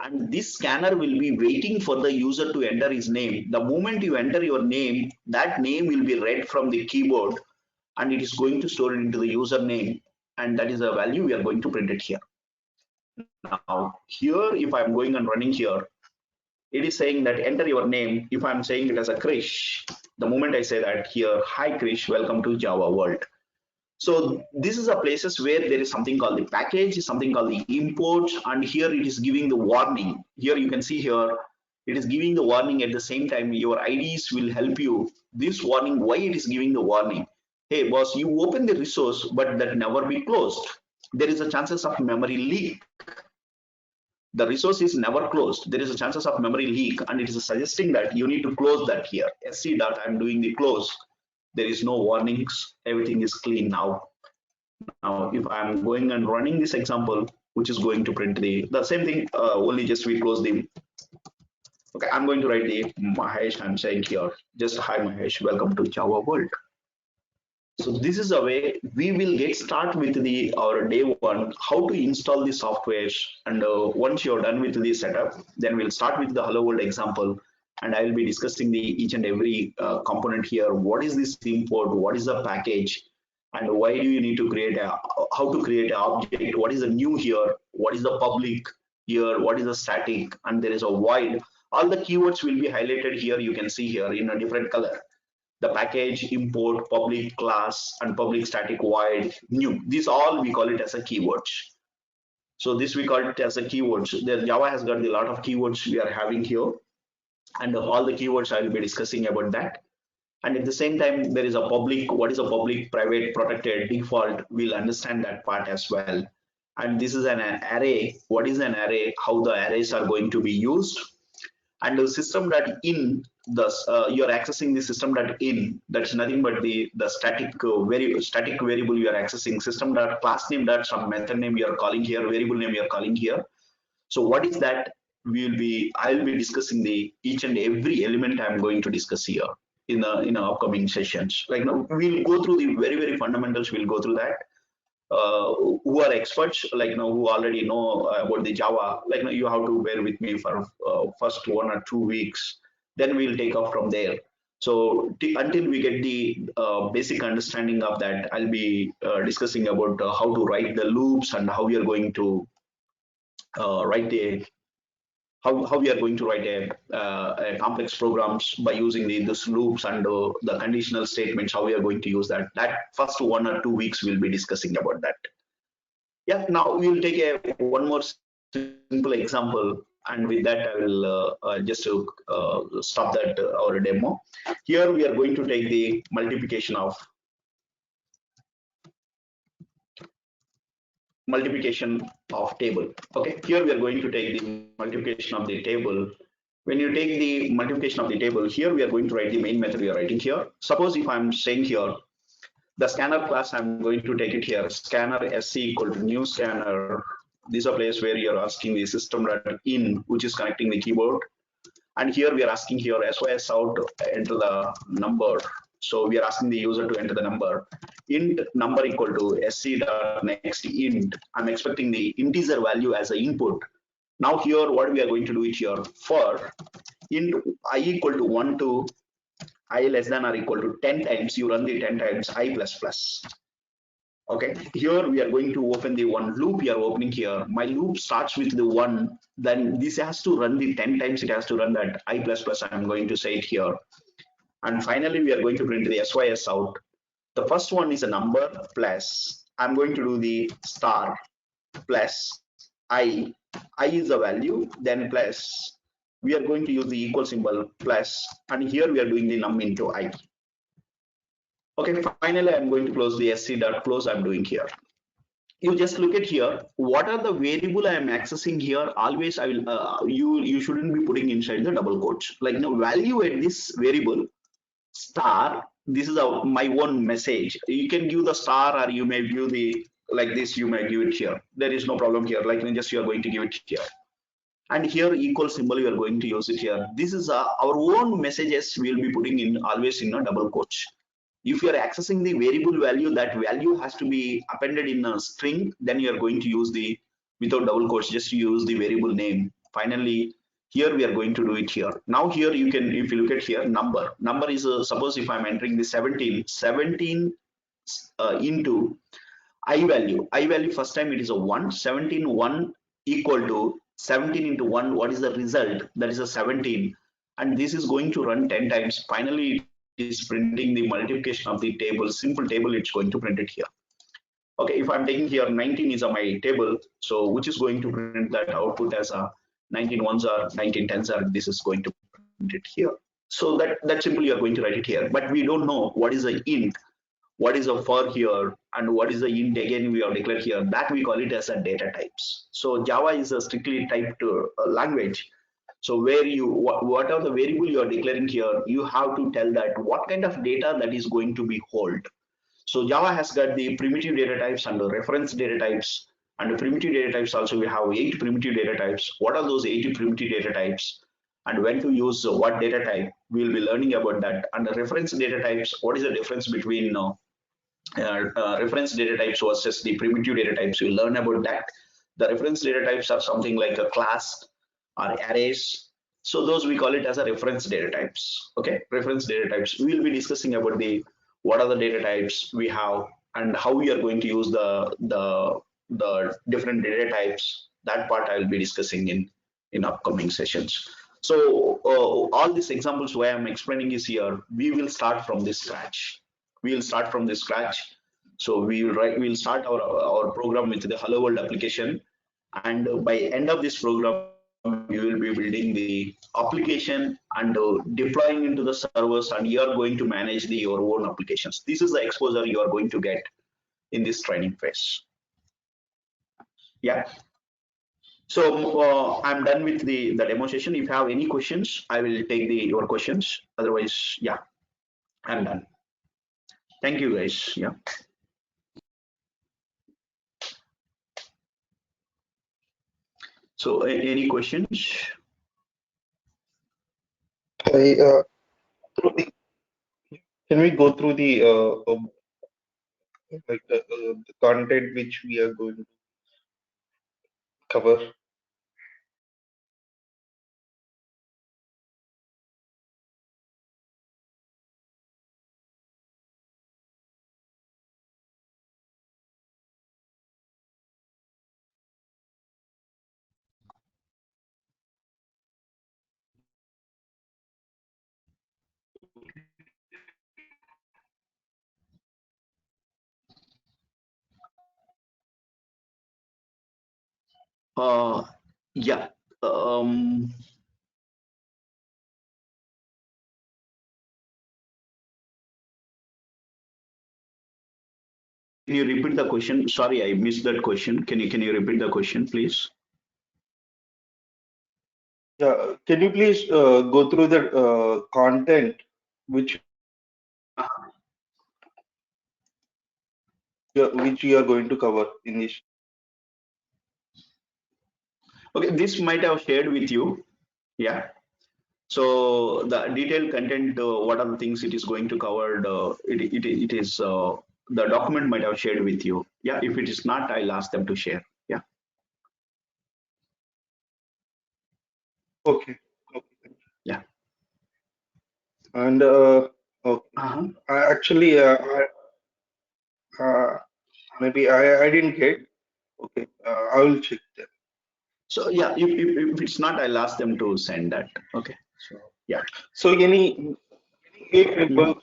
And this scanner will be waiting for the user to enter his name. The moment you enter your name, that name will be read from the keyboard and it is going to store it into the username. And that is the value we are going to print it here. Now here, if I'm going and running here, it is saying that enter your name. If I'm saying it as a Krish, the moment I say that here, hi Krish, welcome to Java world. So this is a places where there is something called the package, something called the import, and here it is giving the warning. Here you can see here, it is giving the warning at the same time. Your IDs will help you. This warning, why it is giving the warning? Hey boss, you open the resource, but that never be closed. There is a chances of memory leak. The resource is never closed. There is a chances of memory leak, and it is suggesting that you need to close that here. sc dot I'm doing the close. There is no warnings. Everything is clean now. Now, if I'm going and running this example, which is going to print the same thing, only just we close the. Okay, I'm going to write the Mahesh. I'm saying here, just hi Mahesh, welcome to Java world. So this is a way we will get start with our day one, how to install the software. And once you're done with the setup, then we'll start with the hello world example. And I will be discussing each and every component here. What is this import? What is the package? And why do you need to create how to create an object? What is the new here? What is the public here? What is the static? And there is a void. All the keywords will be highlighted here. You can see here in a different color. The package, import, public, class, and public, static, void, new. These all we call it as a keywords. So this we call it as a keywords. The Java has got a lot of keywords we are having here. And all the keywords I will be discussing about that. And at the same time, there is a public. What is a public, private, protected, default? We'll understand that part as well. And this is an array. What is an array? How the arrays are going to be used? And the system.in, you're accessing the system.in. That's nothing but the static static variable you are accessing. System.class name, some method name you are calling here, variable name you are calling here. So what is that? I will be discussing each and every element I'm going to discuss here in the upcoming sessions. Like now, we'll go through the very fundamentals. We'll go through that. Who are experts, like who already know about the Java. Like you have to bear with me for first 1 or 2 weeks. Then we'll take off from there. So until we get the basic understanding of that, I'll be discussing about how to write the loops and how we are going to write how we are going to write a complex programs by using this loops and the conditional statements, how we are going to use that. That first 1 or 2 weeks we'll be discussing about that. Yeah, now we will take one more simple example, and with that I will just to stop that our demo. Here we are going to take the multiplication of multiplication of table. Okay, here we are going to take the multiplication of the table. When you take the multiplication of the table, here we are going to write the main method we are writing here. Suppose if I'm saying here the scanner class, I'm going to take it here, scanner sc equal to new scanner. This is a place where you're asking the system.in, which is connecting the keyboard. And here we are asking here sys out enter the number. So we are asking the user to enter the number. Int number equal to sc.next int. I'm expecting the integer value as an input. Now here what we are going to do it here, for int I equal to 1 to I less than or equal to 10 times, you run the 10 times I plus plus. Okay, here we are going to open the one loop we are opening here. My loop starts with the 1, then this has to run the 10 times, it has to run that I plus plus, I'm going to say it here. And finally we are going to print the sys out. The first one is a number plus, I'm going to do the star plus I is the value, then plus, we are going to use the equal symbol plus, and here we are doing the num into I. Okay, finally I'm going to close the sc.close I'm doing here. You just look at here, what are the variable I am accessing here? Always I will you shouldn't be putting inside the double quotes. Like the value at this variable star, this is my own message. You can give the star or you may view the like this, you may give it here. There is no problem here. Like just you are going to give it here. And here equal symbol you are going to use it here. This is our own messages we will be putting in always in a double quotes. If you are accessing the variable value, that value has to be appended in a string, then you are going to use the without double quotes, just use the variable name. Finally, here we are going to do it here. Now here you can, if you look at here, number is suppose if I'm entering the 17 into I value first time it is a 1, 17 1 equal to 17 into 1, what is the result? That is a 17, and this is going to run 10 times. Finally it is printing the multiplication of the table, simple table, it's going to print it here. Okay, if I'm taking here 19 is my table, so which is going to print that output as a 19 ones are 19 tens are, this is going to print it here. So that simply you are going to write it here, but we don't know what is the int, what is a for here, and what is the int again we have declared here, that we call it as a data types. So Java is a strictly typed language. So where you what are the variable you are declaring here, you have to tell that what kind of data that is going to be hold. So Java has got the primitive data types and the reference data types, and the primitive data types also we have 8 primitive data types. What are those 8 primitive data types and when to use what data type, we will be learning about that. And the reference data types, what is the difference between reference data types versus the primitive data types, we'll learn about that. The reference data types are something like a class or arrays. So those we call it as a reference data types. Okay, reference data types. We will be discussing about the what are the data types we have and how we are going to use the different data types. That part I will be discussing in upcoming sessions. So all these examples why I'm explaining is here, we will start from this scratch. We will start from this scratch. So we'll start our program with the hello world application, and by end of this program you will be building the application and deploying into the servers, and you are going to manage your own applications. This is the exposure you are going to get in this training phase. Yeah. So I'm done with the demo session. If you have any questions, I will take your questions. Otherwise, yeah, I'm done. Thank you guys. Yeah. So any questions? Can we go through the the content which we are going to cover? Yeah. Can you repeat the question? Sorry, I missed that question. Can you repeat the question, please? Yeah, can you please go through the content which you are going to cover in this? Okay, this might have shared with you. Yeah. So the detailed content, what are the things it is going to cover? It is the document might have shared with you. Yeah. If it is not, I'll ask them to share. Yeah. Okay. Okay. Yeah. And okay. Uh-huh. Actually, maybe I didn't get. Okay, I will check that. So yeah, if it's not, I'll ask them to send that. Okay. So yeah. So any EA Mhm. framework,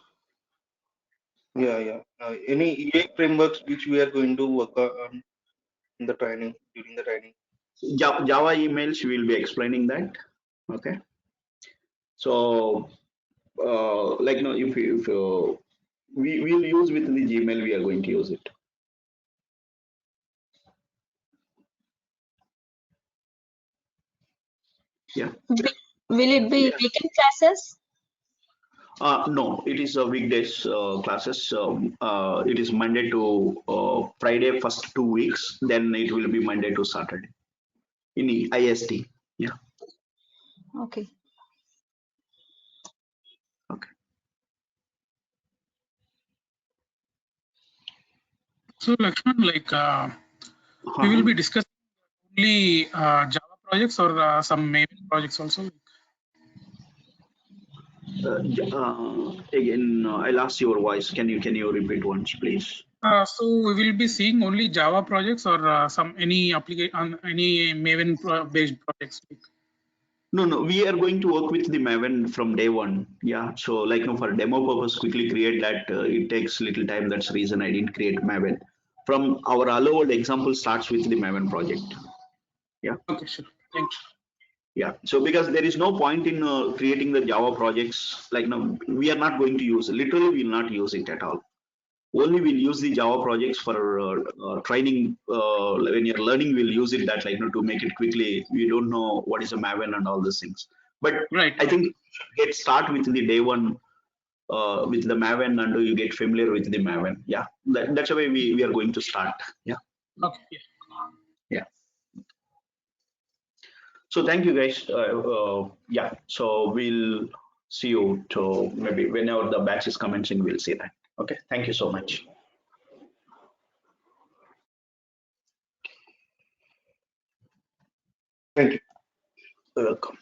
yeah. Any EA frameworks which we are going to work on in the training during the training? Java emails, we will be explaining that. Okay. So like no, if we will use with the Gmail, we are going to use it. Yeah. Will it be weekend classes? No, it is weekdays classes. It is Monday to Friday, first 2 weeks. Then it will be Monday to Saturday in IST. Yeah. Okay. Okay. So Lakshman, like we will be discussing only Java projects or some Maven projects also. Again, I lost your voice. Can you repeat once, please? So we will be seeing only Java projects or some any application any Maven based projects. No. We are going to work with the Maven from day one. Yeah. So like no, for demo purpose, quickly create that. It takes little time. That's the reason I didn't create Maven. From our hello world example starts with the Maven project. Yeah. Okay, sure. Thank you. Yeah. So because there is no point in creating the Java projects, like no, we are not going to use. Literally, we will not use it at all. Only we'll use the Java projects for training. When you're learning, we'll use it that like to make it quickly. We don't know what is a Maven and all these things. But Right. I think get start with the day one with the Maven and you get familiar with the Maven. Yeah, that's the way we are going to start. Yeah. Okay. Yeah. Yeah. So thank you guys. Yeah. So we'll see you to maybe whenever the batch is commencing, we'll see that. Okay. Thank you so much. Thank you. You're welcome.